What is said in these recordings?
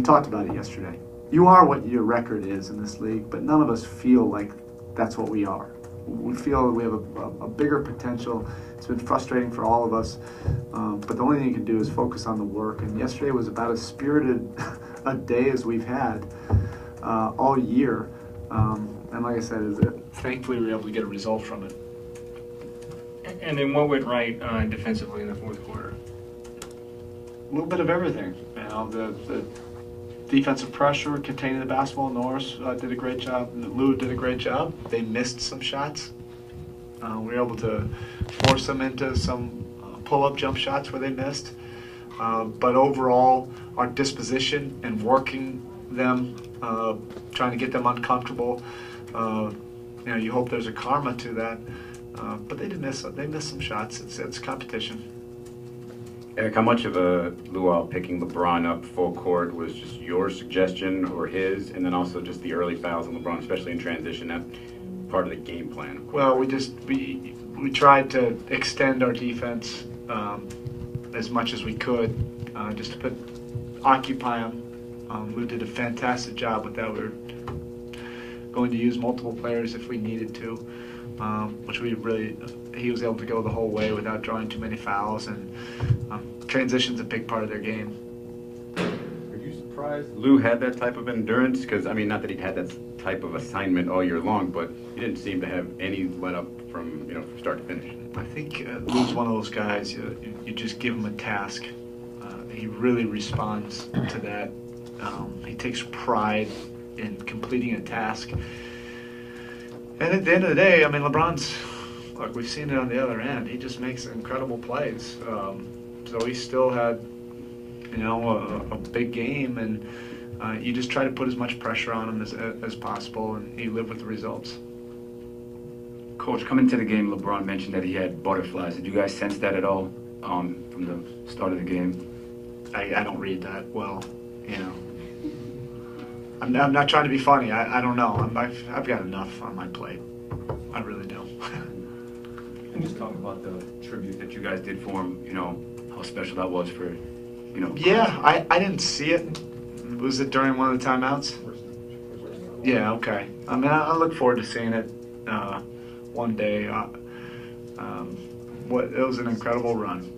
talked about it yesterday. You are what your record is in this league, but none of us feel like that's what we are. We feel we have a bigger potential. It's been frustrating for all of us, but the only thing you can do is focus on the work. And yesterday was about as spirited a day as we've had all year. And like I said, thankfully we were able to get a result from it. And then what went right defensively in the fourth quarter? A little bit of everything. You know, the defensive pressure, containing the basketball. Norris did a great job. Lou did a great job. They missed some shots. We were able to force them into some pull-up jump shots where they missed. But overall, our disposition and working them, trying to get them uncomfortable, you know, you hope there's a karma to that. But they missed some shots. It's competition. Erik, how much of a luau picking LeBron up full court was just your suggestion or his, and then also just the early fouls on LeBron, especially in transition, that part of the game plan? Well, we tried to extend our defense as much as we could, just to occupy them. Lou did a fantastic job with that. We were going to use multiple players if we needed to, which he was able to go the whole way without drawing too many fouls, and transition's a big part of their game. Are you surprised Lou had that type of endurance? Because, I mean, not that he'd had that type of assignment all year long, but he didn't seem to have any let up from, you know, from start to finish. I think Lou's one of those guys, you just give him a task. He really responds to that. He takes pride in completing a task. And at the end of the day, I mean, look, we've seen it on the other end. He just makes incredible plays. So he still had, you know, a big game, and you just try to put as much pressure on him as possible, and he lived with the results. Coach, coming to the game, LeBron mentioned that he had butterflies. Did you guys sense that at all from the start of the game? I don't read that well, you know. I'm not trying to be funny. I don't know. I've got enough on my plate. I really do. And just talk about the tribute that you guys did for him, you know, how special that was for, you know. Yeah, I didn't see it. Was it during one of the timeouts? Yeah, okay. I mean, I look forward to seeing it one day. It was an incredible run.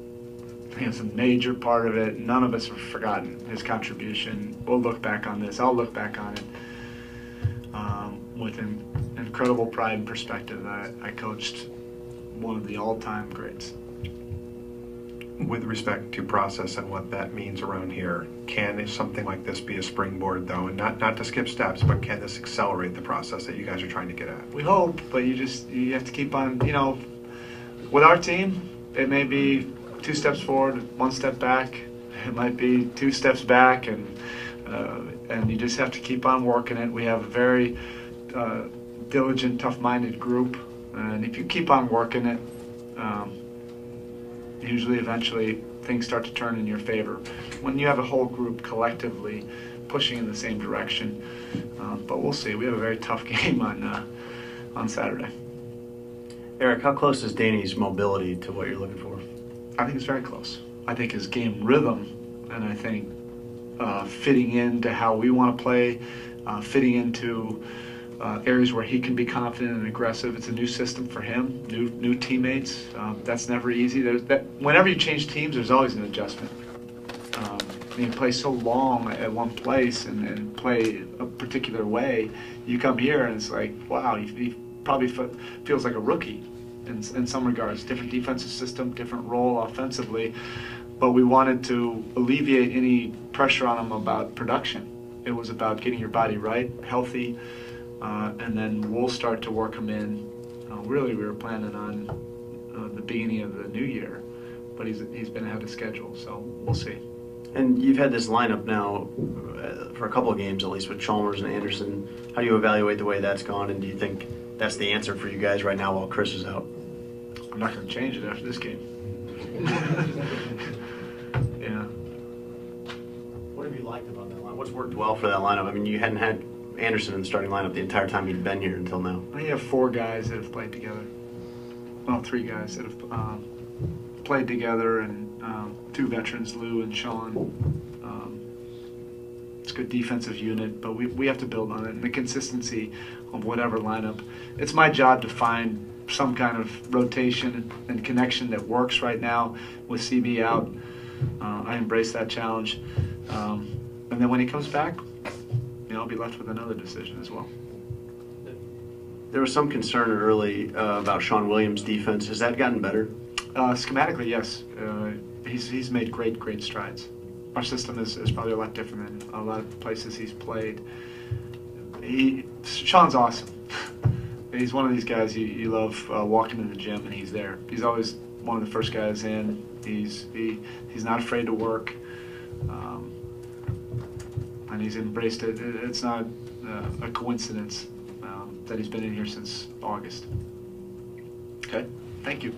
He was a major part of it. None of us have forgotten his contribution. We'll look back on this. I'll look back on it with an incredible pride and perspective that I coached one of the all-time greats. With respect to process and what that means around here, can something like this be a springboard, though, and not to skip steps, but can this accelerate the process that you guys are trying to get at? We hope, but you have to keep on, you know, with our team, it may be 2 steps forward, 1 step back. It might be 2 steps back, and you just have to keep on working it. We have a very diligent, tough-minded group, and if you keep on working it, usually eventually things start to turn in your favor. When you have a whole group collectively pushing in the same direction, but we'll see. We have a very tough game on Saturday. Erik, how close is Danny's mobility to what you're looking for? I think it's very close. I think his game rhythm, and I think fitting into how we want to play, fitting into areas where he can be confident and aggressive. It's a new system for him, new teammates. That's never easy. Whenever you change teams, there's always an adjustment. You play so long at one place and play a particular way. You come here and it's like, wow, he probably feels like a rookie in some regards. Different defensive system, different role offensively. But we wanted to alleviate any pressure on him about production. It was about getting your body right, healthy, and then we'll start to work him in. Really, we were planning on the beginning of the new year, but he's been ahead of schedule, so we'll see. And you've had this lineup now for a couple of games, at least with Chalmers and Anderson. How do you evaluate the way that's gone, and do you think that's the answer for you guys right now while Chris is out? I'm not going to change it after this game. Yeah. What have you liked about that lineup? What's worked well for that lineup? I mean, you hadn't had Anderson in the starting lineup the entire time he'd been here until now. We have 4 guys that have played together. Well, 3 guys that have played together, and 2 veterans, Lou and Sean. It's a good defensive unit, but we have to build on it, and the consistency of whatever lineup. It's my job to find some kind of rotation and connection that works right now with CB out. I embrace that challenge. And then when he comes back, I'll be left with another decision as well. There was some concern early about Sean Williams' defense. Has that gotten better? Schematically, yes. He's made great strides. Our system is probably a lot different than a lot of places he's played. Sean's awesome. He's one of these guys you love walking in the gym and he's there. He's always one of the first guys in. He's not afraid to work, and he's embraced it. It's not a coincidence that he's been in here since August. Okay, thank you.